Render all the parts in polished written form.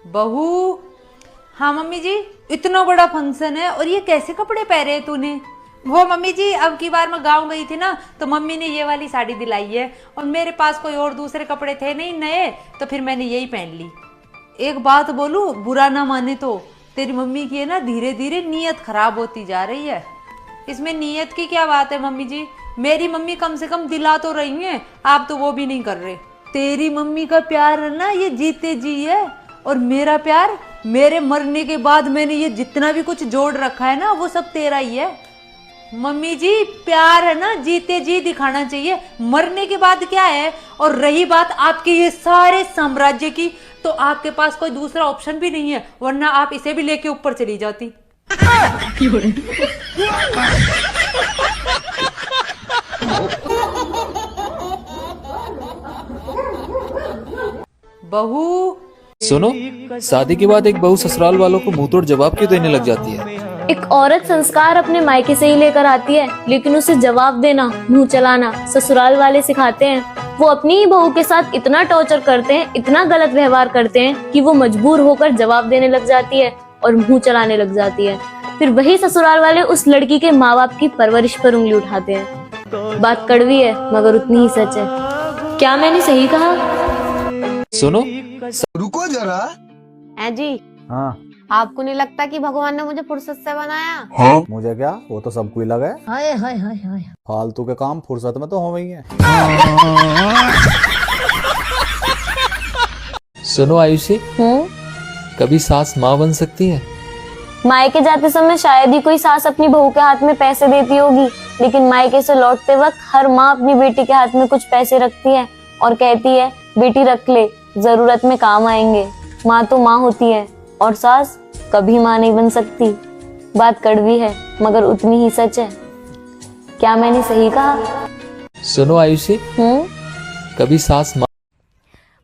बहू। हाँ मम्मी जी, इतना बड़ा फंक्शन है और ये कैसे कपड़े पहने हैं तूने? वो मम्मी जी, अब की बार मैं गांव गई थी ना, तो मम्मी ने ये वाली साड़ी दिलाई है और मेरे पास कोई और दूसरे कपड़े थे नहीं नए, तो फिर मैंने यही पहन ली। एक बात बोलूं, बुरा ना माने तो तेरी मम्मी की है ना, धीरे धीरे नीयत खराब होती जा रही है। इसमें नीयत की क्या बात है मम्मी जी? मेरी मम्मी कम से कम दिला तो रही हैं, आप तो वो भी नहीं कर रहे। तेरी मम्मी का प्यार है ना, ये जीते जी है, और मेरा प्यार, मेरे मरने के बाद मैंने ये जितना भी कुछ जोड़ रखा है ना, वो सब तेरा ही है। मम्मी जी, प्यार है ना, जीते जी दिखाना चाहिए, मरने के बाद क्या है? और रही बात आपके ये सारे साम्राज्य की, तो आपके पास कोई दूसरा ऑप्शन भी नहीं है, वरना आप इसे भी लेके ऊपर चली जाती। बहू। सुनो, शादी के बाद एक बहू ससुराल वालों को मुंह तोड़ जवाब क्यों देने लग जाती है? एक औरत संस्कार अपने मायके से ही लेकर आती है, लेकिन उसे जवाब देना, मुंह चलाना ससुराल वाले सिखाते हैं। वो अपनी ही बहू के साथ इतना टॉर्चर करते हैं, इतना गलत व्यवहार करते हैं कि वो मजबूर होकर जवाब देने लग जाती है और मुंह चलाने लग जाती है। फिर वही ससुराल वाले उस लड़की के माँ बाप की परवरिश पर उंगली उठाते हैं। बात कड़वी है मगर उतनी ही सच है। क्या मैंने सही कहा? सुनो, रुको जरा। हैं जी? हाँ। आपको नहीं लगता कि भगवान ने मुझे फुर्सत से बनाया? हाँ? मुझे क्या, वो तो सबको ही लगा है। हाय हाय हाय हाय। फालतू के काम फुर्सत में तो हो ही है। सुनो आयुषी, कभी सास माँ बन सकती है? मायके जाते समय शायद ही कोई सास अपनी बहू के हाथ में पैसे देती होगी, लेकिन मायके से लौटते वक्त हर माँ अपनी बेटी के हाथ में कुछ पैसे रखती है और कहती है, बेटी रख ले, जरूरत में काम आएंगे। माँ तो माँ होती है और सास कभी माँ नहीं बन सकती। बात कड़वी है मगर उतनी ही सच है। क्या मैंने सही कहा? सुनो आयुषी, कभी सास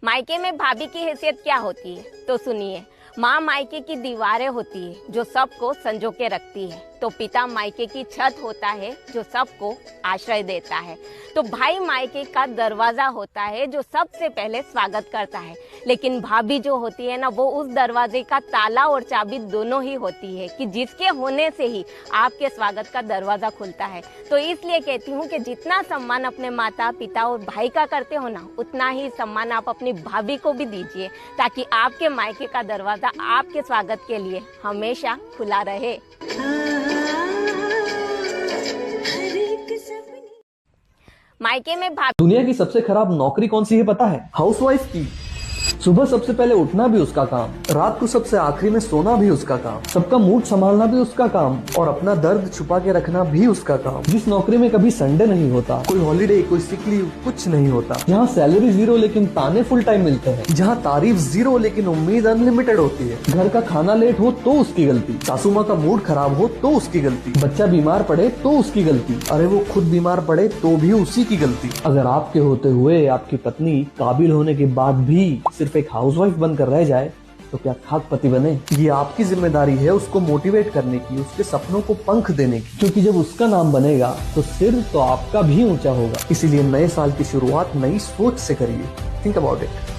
मायके में भाभी की हैसियत क्या होती है तो सुनिए। माँ मायके की दीवारें होती है जो सबको संजो के रखती है, तो पिता मायके की छत होता है जो सबको आश्रय देता है, तो भाई मायके का दरवाजा होता है जो सबसे पहले स्वागत करता है। लेकिन भाभी जो होती है ना, वो उस दरवाजे का ताला और चाबी दोनों ही होती है, कि जिसके होने से ही आपके स्वागत का दरवाजा खुलता है। तो इसलिए कहती हूँ कि जितना सम्मान अपने माता पिता और भाई का करते हो ना, उतना ही सम्मान आप अपनी भाभी को भी दीजिए, ताकि आपके मायके का दरवाजा आपके स्वागत के लिए हमेशा खुला रहे। मायके में दुनिया की सबसे खराब नौकरी कौन सी है पता है? हाउसवाइफ की। सुबह सबसे पहले उठना भी उसका काम, रात को सबसे आखिरी में सोना भी उसका काम, सबका मूड संभालना भी उसका काम, और अपना दर्द छुपा के रखना भी उसका काम। जिस नौकरी में कभी संडे नहीं होता, कोई हॉलीडे, कोई सिक लीव, कुछ नहीं होता, जहाँ सैलरी जीरो लेकिन ताने फुल टाइम मिलते हैं, जहाँ तारीफ जीरो लेकिन उम्मीद अनलिमिटेड होती है, घर का खाना लेट हो तो उसकी गलती, सासू माँ का मूड खराब हो तो उसकी गलती, बच्चा बीमार पड़े तो उसकी गलती, अरे वो खुद बीमार पड़े तो भी उसी की गलती। अगर आपके होते हुए आपकी पत्नी काबिल होने के बाद भी सिर्फ एक हाउसवाइफ बनकर रह जाए, तो क्या खाक पति बने? ये आपकी जिम्मेदारी है उसको मोटिवेट करने की, उसके सपनों को पंख देने की, क्योंकि जब उसका नाम बनेगा तो सिर तो आपका भी ऊंचा होगा। इसीलिए नए साल की शुरुआत नई सोच से करिए। Think about it.